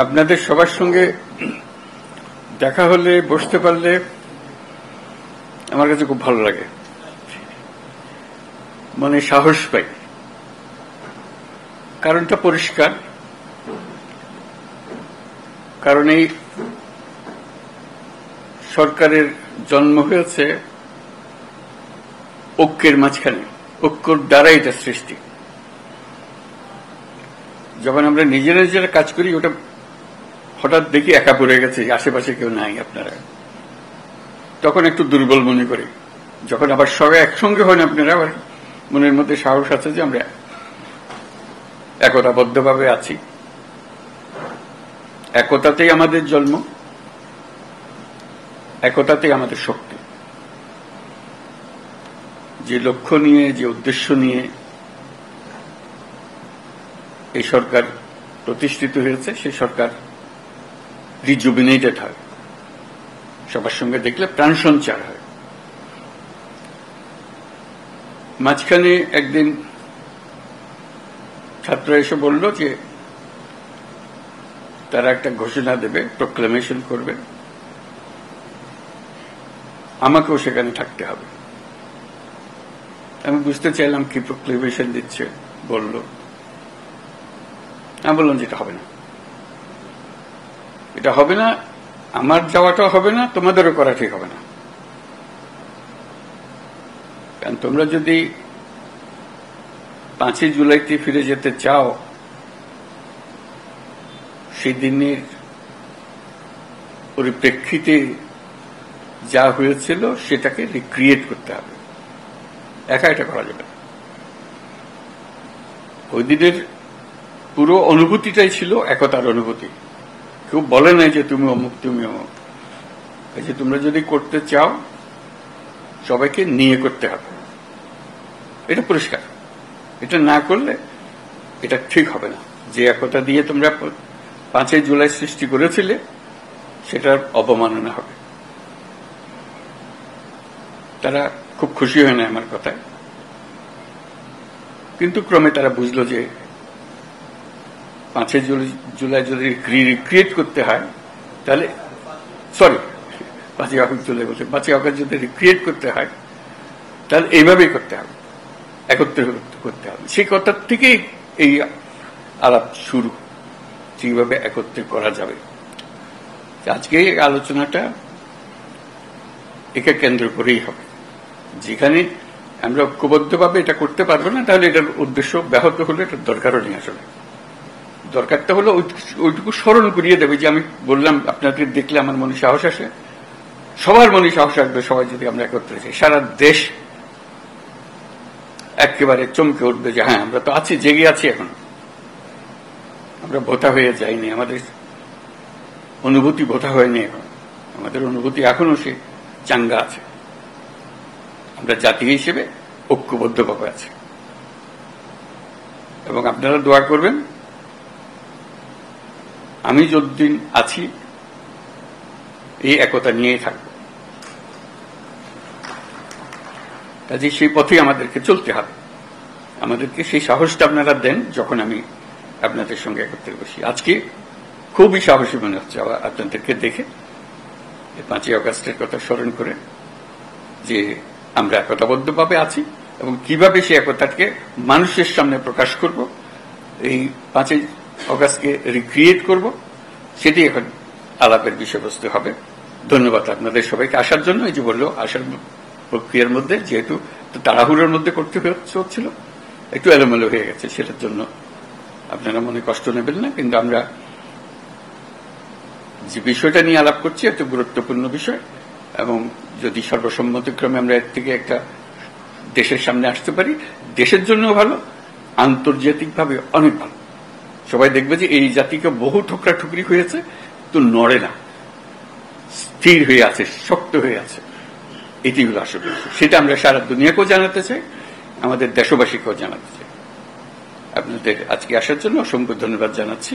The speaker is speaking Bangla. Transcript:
আপনাদের সবার সঙ্গে দেখা হলে বসতে পারলে আমার কাছে খুব ভালো লাগে, মানে সাহস পাই। কারণটা পরিষ্কার, কারণ এই সরকারের জন্ম হয়েছে ঐক্যের মাঝখানে, ঐক্যর দ্বারা এটা সৃষ্টি। যখন আমরা নিজেরা নিজেরা কাজ করি, ওটা হঠাৎ দেখি একা পড়ে গেছে, আশেপাশে কেউ নাই আপনারা, তখন একটু দুর্বল মনে করি। যখন আবার সবাই একসঙ্গে হন আপনারা, আবার মনের মধ্যে সাহস আছে যে আমরা একতাবদ্ধভাবে আছি। একতাতেই আমাদের জন্ম, একতাতেই আমাদের শক্তি। যে লক্ষ্য নিয়ে, যে উদ্দেশ্য নিয়ে এই সরকার প্রতিষ্ঠিত হয়েছে, সেই সরকার রিজুভিনেটেড হয়, সবার সঙ্গে দেখলে প্রাণ সঞ্চার হয়। মাঝখানে একদিন ছাত্র এসে বলল যে তারা একটা ঘোষণা দেবে, প্রোক্লামেশন করবে, আমাকেও সেখানে থাকতে হবে। আমি বুঝতে চাইলাম কি প্রোক্লামেশন দিচ্ছে, বলল। আমি বললাম যে এটা হবে না, এটা হবে না, আমার যাওয়াটাও হবে না, তোমাদেরও করা ঠিক হবে না। কারণ তোমরা যদি 5ই জুলাইতে ফিরে যেতে চাও, সেই দিনের পরিপ্রেক্ষিতে যা হয়েছিল সেটাকে রিক্রিয়েট করতে হবে, একা এটা করা যাবে না। ওই দিনের পুরো অনুভূতিটাই ছিল একতার অনুভূতি। কেউ বলে নাই যে তুমি অমুক, তুমি অমুক। এই যে তোমরা যদি করতে চাও, সবাইকে নিয়ে করতে হবে, এটা পরিষ্কার। এটা না করলে এটা ঠিক হবে না। যে একতা দিয়ে তোমরা 5ই জুলাই সৃষ্টি করেছিলে, সেটার অবমাননা হবে। তারা খুব খুশি হয় না আমার কথায়, কিন্তু ক্রমে তারা বুঝলো যে 5ই জুলাই যদি রিক্রিয়েট করতে হয়, তাহলে 5ই আগস্ট জুলাই বলছে, 5ই আগস্ট যদি রিক্রিয়েট করতে হয়, তাহলে এইভাবেই করতে হবে, একত্রে করতে হবে। সেই কথার থেকেই এই আলাপ শুরু, যেভাবে একত্রে করা যাবে। আজকে এই আলোচনাটা একে কেন্দ্র করেই হবে। যেখানে আমরা ঐক্যবদ্ধভাবে এটা করতে পারবো না, তাহলে এটার উদ্দেশ্য ব্যাহত হলে এটার দরকারও নেই। আসলে দরকারটা হলো ওইটুকু স্মরণ করিয়ে দেবে যে আমি বললাম, আপনাদের দেখলে আমার মনে সাহস আসে, সবার মনে সাহস আসবে। সবাই যদি আমরা একত্রে যাই, সারা দেশ একেবারে চমকে উঠবে যে হ্যাঁ, আমরা তো আছি, জেগে আছি, এখন আমরা ভোতা হয়ে যাইনি, আমাদের অনুভূতি ভোতা হয়নি, এখন আমাদের অনুভূতি এখনো সে চাঙ্গা আছে। আমরা জাতি হিসেবে ঐক্যবদ্ধভাবে আছি। এবং আপনারা দোয়া করবেন, আমি যতদিন আছি এই একতা নিয়েই থাকব। কাজে সেই পথেই আমাদেরকে চলতে হবে। আমাদেরকে সেই সাহসটা আপনারা দেন যখন আমি আপনাদের সঙ্গে একত্রে বসি। আজকে খুবই সাহসী মনে হচ্ছে আপনাদেরকে দেখে, 5ই আগস্টের কথা স্মরণ করে, যে আমরা একতাবদ্ধভাবে আছি এবং কিভাবে সেই একতাকে মানুষের সামনে প্রকাশ করব, এই 5ই আগস্টকে রিক্রিয়েট করব, সেটি এখন আলাপের বিষয়বস্তু হবে। ধন্যবাদ আপনাদের সবাইকে আসার জন্য। এই যে বললো, আসার প্রক্রিয়ার মধ্যে যেহেতু তাড়াহুড়োর মধ্যে করতে হচ্ছিল, একটু এলোমেলো হয়ে গেছে, সেটার জন্য আপনারা মনে কষ্ট নেবেন না। কিন্তু আমরা যে বিষয়টা নিয়ে আলাপ করছি এত গুরুত্বপূর্ণ বিষয়, এবং যদি সর্বসম্মতিক্রমে আমরা এর থেকে একটা দেশের সামনে আসতে পারি, দেশের জন্য ভালো, আন্তর্জাতিকভাবে অনেক ভালো। সবাই দেখবে যে এই জাতিকে বহু ঠোকরা ঠুকরি হয়েছে, তো নড়ে না, স্থির হয়ে আছে, শক্ত হয়ে আছে। এটি হলো আসলে, সেটা আমরা সারা দুনিয়াকেও জানাতে চাই, আমাদের দেশবাসীকেও জানাতে চাই। আপনাদের আজকে আসার জন্য অসংখ্য ধন্যবাদ জানাচ্ছি।